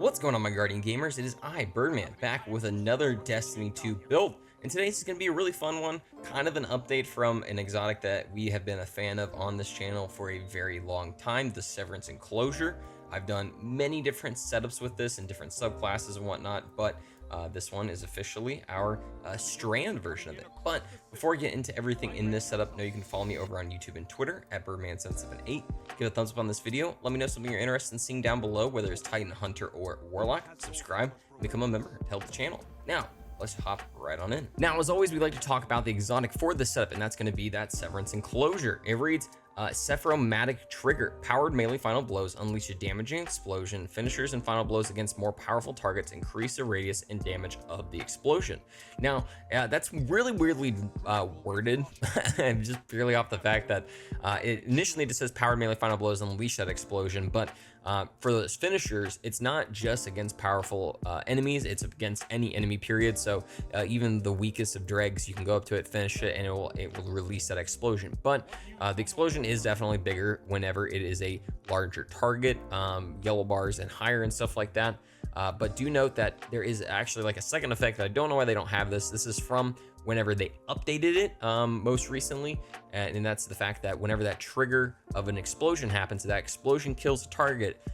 What's going on, my Guardian Gamers? It is I, Birdman, back with another Destiny 2 build. And today's is going to be a really fun one, kind of an update from an exotic that we have been a fan of on this channel for a very long time, the Severance Enclosure. I've done many different setups with this and different subclasses and whatnot, but this one is officially our Strand version of it. But before we get into everything in this setup, know you can follow me over on YouTube and Twitter at Birdman778. Give a thumbs up on this video. Let me know something you're interested in seeing down below, whether it's Titan, Hunter, or Warlock. Subscribe and become a member to help the channel. Now, let's hop right on in. Now, as always, we like to talk about the exotic for this setup, and that's going to be that Severance Enclosure. It reads, Sephiromatic Trigger. Powered melee final blows unleash a damaging explosion. Finishers and final blows against more powerful targets increase the radius and damage of the explosion. Now, that's really weirdly worded, just purely off the fact that it initially just says powered melee final blows unleash that explosion, but for those finishers, it's not just against powerful enemies, it's against any enemy, period. So even the weakest of dregs, you can go up to it, finish it, and it will release that explosion. But the explosion is definitely bigger whenever it is a larger target, yellow bars and higher and stuff like that. But do note that there is actually like a second effect that I don't know why they don't have this. This is from whenever they updated it most recently, and that's the fact that whenever that trigger of an explosion happens, that explosion kills a target,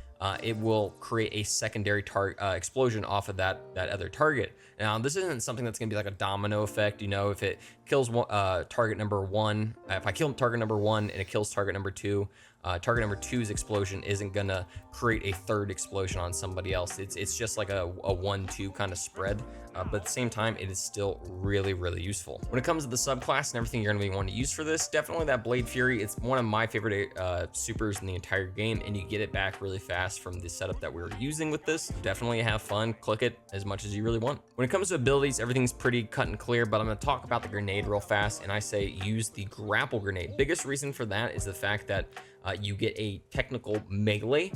it will create a secondary explosion off of that other target. Now, this isn't something that's gonna be like a domino effect. You know, if it kills target number one, if I kill target number one and it kills target number two, target number two's explosion isn't gonna create a third explosion on somebody else. It's just like a 1-2 kind of spread, but at the same time, it is still really useful. When it comes to the subclass and everything you're gonna be wanting to use for this, definitely that Blade Fury. It's one of my favorite supers in the entire game, and you get it back really fast from the setup that we were using with this. Definitely have fun, click it as much as you really want. When it comes to abilities, everything's pretty cut and clear, but I'm gonna talk about the grenade real fast, and I say use the grapple grenade. Biggest reason for that is the fact that you get a technical melee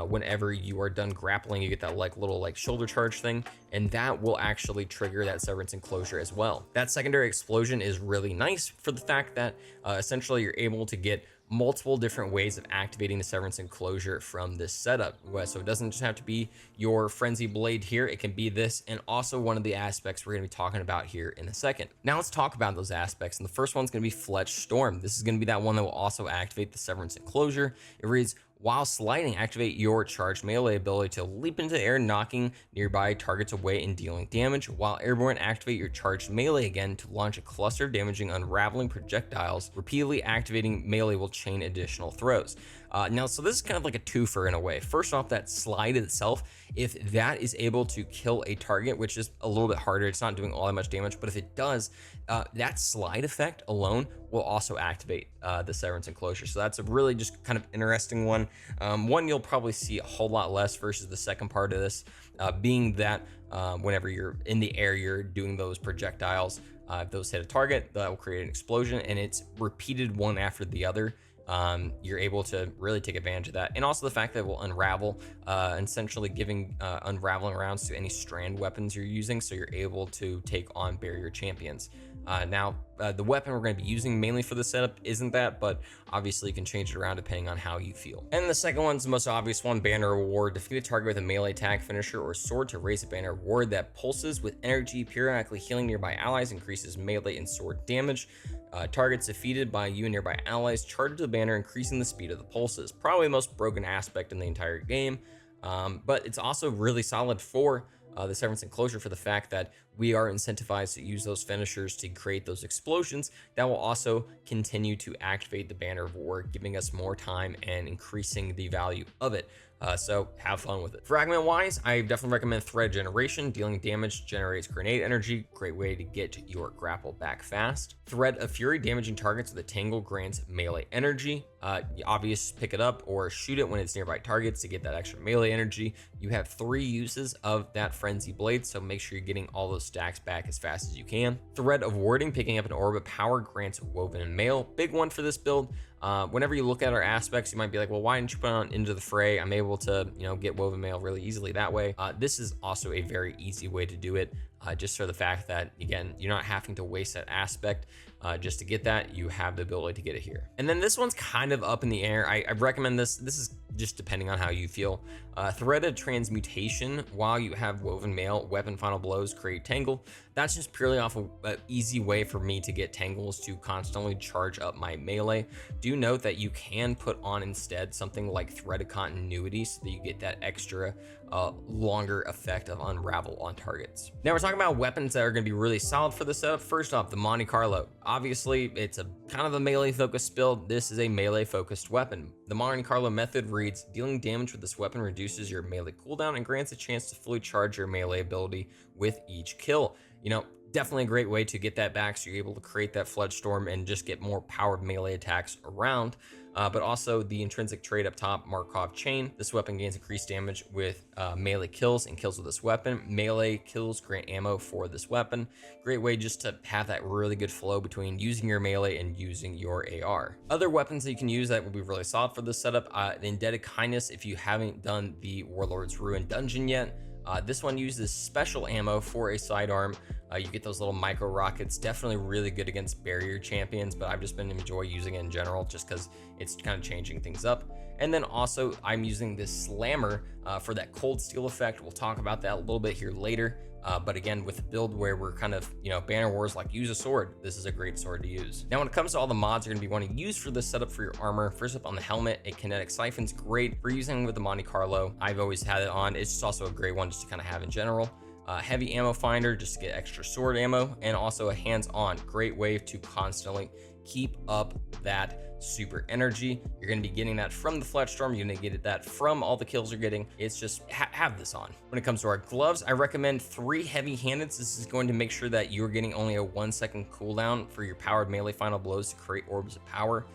whenever you are done grappling. You get that little shoulder charge thing, and that will actually trigger that Severance Enclosure as well. That secondary explosion is really nice for the fact that essentially you're able to get multiple different ways of activating the Severance Enclosure from this setup. So it doesn't just have to be your Frenzy Blade here, it can be this, and also one of the aspects we're going to be talking about here in a second. Now let's talk about those aspects, and the first one's going to be Fletch Storm. This is going to be that one that will also activate the Severance Enclosure. It reads, while sliding, activate your charged melee ability to leap into the air, knocking nearby targets away and dealing damage. While airborne, activate your charged melee again to launch a cluster of damaging unraveling projectiles. Repeatedly activating melee will chain additional throws. Now, so this is kind of like a twofer in a way. First off, that slide itself, if that is able to kill a target, which is a little bit harder, it's not doing all that much damage, but if it does, that slide effect alone will also activate the Severance Enclosure. So that's a really just kind of interesting one. One you'll probably see a whole lot less versus the second part of this, being that whenever you're in the air, you're doing those projectiles. If those hit a target, that will create an explosion, and it's repeated one after the other. You're able to really take advantage of that, and also the fact that it will unravel, essentially giving unraveling rounds to any strand weapons you're using, so you're able to take on barrier champions. Now, the weapon we're going to be using mainly for this setup isn't that, but obviously you can change it around depending on how you feel. And the second one's the most obvious one, Banner Reward. Defeat a target with a melee attack, finisher, or sword to raise a banner reward that pulses with energy, periodically healing nearby allies, increases melee and sword damage. Targets defeated by you and nearby allies charge the banner, increasing the speed of the pulses. Probably the most broken aspect in the entire game, but it's also really solid for the Severance Enclosure for the fact that we are incentivized to use those finishers to create those explosions that will also continue to activate the Banner of War, giving us more time and increasing the value of it. So have fun with it. Fragment wise, I definitely recommend Thread Generation. Dealing damage generates grenade energy. Great way to get your grapple back fast. Thread of Fury, damaging targets with a tangle grants melee energy. Obvious, pick it up or shoot it when it's nearby targets to get that extra melee energy. You have 3 uses of that Frenzy Blade, so make sure you're getting all those stacks back as fast as you can. Thread of Warding, picking up an orb of power, grants Woven and Mail. Big one for this build. Whenever you look at our aspects, you might be like, well, why didn't you put on Into the Fray? I'm able to, get Woven Mail really easily that way. This is also a very easy way to do it. just for the fact that, again, you're not having to waste that aspect just to get that. You have the ability to get it here. And then this one's kind of up in the air. I recommend this. This is just depending on how you feel. Threaded Transmutation, while you have Woven Mail, Weapon Final Blows, create Tangle. That's just purely off of an easy way for me to get tangles to constantly charge up my melee. Do note that you can put on instead something like Threaded Continuity so that you get that extra longer effect of unravel on targets. Now we're talking about weapons that are going to be really solid for this setup. First off, the Monte Carlo. Obviously, it's a kind of a melee focused build. This is a melee focused weapon. The Monte Carlo method reads, dealing damage with this weapon reduces your melee cooldown and grants a chance to fully charge your melee ability with each kill. You know, definitely a great way to get that back so you're able to create that Flood Storm and just get more powered melee attacks around. But also the intrinsic trait up top, Markov Chain. This weapon gains increased damage with melee kills and kills with this weapon. Melee kills grant ammo for this weapon. Great way just to have that really good flow between using your melee and using your AR. Other weapons that you can use that will be really solid for this setup, the Indebted Kindness if you haven't done the Warlord's Ruin dungeon yet. This one uses special ammo for a sidearm. You get those little micro rockets, definitely really good against barrier champions, but I've just been enjoying using it in general just because it's kind of changing things up. And then also I'm using this Slammer for that cold steel effect. We'll talk about that a little bit here later. But again, with a build where we're kind of, you know, Banner Wars, like use a sword, this is a great sword to use. Now, when it comes to all the mods you're gonna be wanting to use for this setup for your armor, first up on the helmet, a kinetic siphon's great for using with the Monte Carlo. I've always had it on. It's just also a great one just to kind of have in general. Heavy ammo finder just to get extra sword ammo, and also a hands-on, great way to constantly keep up that super energy. You're going to be getting that from the Flood Storm. You're going to get that from all the kills you're getting. It's just have this on. When it comes to our gloves, I recommend 3 heavy-handed. This is going to make sure that you're getting only a 1-second cooldown for your powered melee final blows to create orbs of power.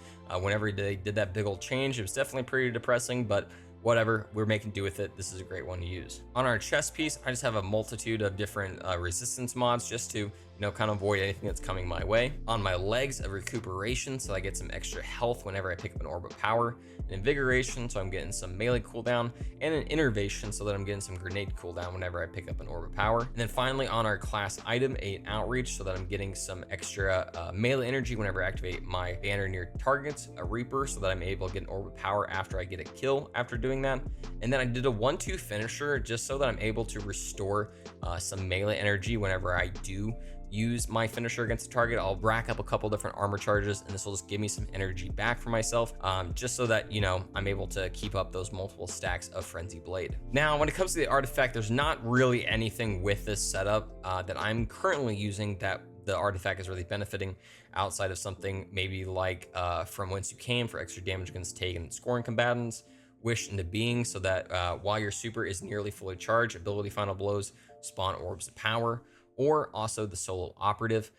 Whenever they did that big old change, it was definitely pretty depressing, but whatever, we're making do with it. This is a great one to use. On our chest piece, I just have a multitude of different resistance mods just to, you know, kind of avoid anything that's coming my way. On my legs, a recuperation, so I get some extra health whenever I pick up an orb of power. An invigoration, so I'm getting some melee cooldown, and an innervation, so that I'm getting some grenade cooldown whenever I pick up an orb of power. And then finally on our class item, an outreach, so that I'm getting some extra melee energy whenever I activate my banner near targets. A reaper, so that I'm able to get an orb of power after I get a kill after doing that. And then I did a 1-2 finisher just so that I'm able to restore some melee energy whenever I do use my finisher against the target. I'll rack up a couple different armor charges, and this will just give me some energy back for myself, just so that, you know, I'm able to keep up those multiple stacks of Frenzy Blade. Now, when it comes to the artifact, there's not really anything with this setup that I'm currently using that the artifact is really benefiting outside of something maybe like From Whence You Came for extra damage against taken scoring combatants, Wish into Being, so that while your super is nearly fully charged, ability final blows spawn orbs of power, or also the solo operative.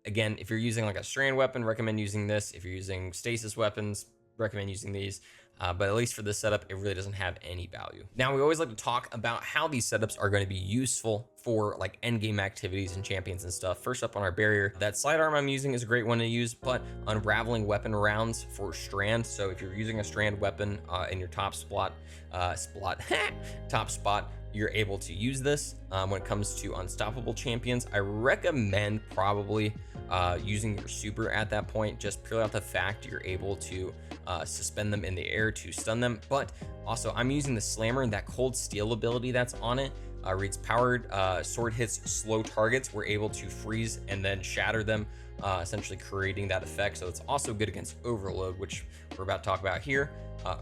Again, if you're using like a Strand weapon, recommend using this. If you're using stasis weapons, recommend using these. But at least for this setup, it really doesn't have any value. Now, we always like to talk about how these setups are going to be useful for like end game activities and champions and stuff. First up on our barrier, that sidearm I'm using is a great one to use, but unraveling weapon rounds for Strand. So if you're using a Strand weapon in your top spot, you're able to use this. When it comes to unstoppable champions, I recommend probably using your super at that point, just purely off the fact you're able to suspend them in the air to stun them. But also I'm using the Slammer, and that cold steel ability that's on it reads powered sword hits slow targets. We're able to freeze and then shatter them, essentially creating that effect. So it's also good against overload, which we're about to talk about here.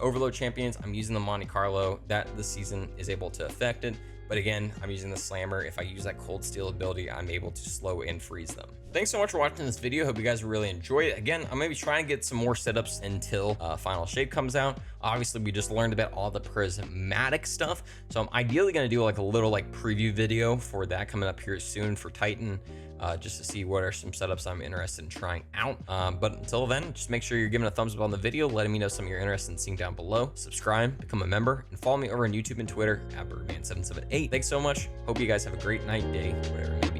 Overload champions, I'm using the Monte Carlo that this season is able to affect it. But again, I'm using the Slammer. If I use that cold steel ability, I'm able to slow and freeze them. Thanks so much for watching this video. Hope you guys really enjoyed it. Again, I'm gonna be trying to get some more setups until Final Shape comes out. Obviously, we just learned about all the prismatic stuff, so I'm ideally gonna do like a little like preview video for that coming up here soon for Titan, just to see what are some setups I'm interested in trying out. But until then, just make sure you're giving a thumbs up on the video, letting me know something you're interested in seeing down below. Subscribe, become a member, and follow me over on YouTube and Twitter at Birdman778. Thanks so much. Hope you guys have a great night, day, whatever it may be.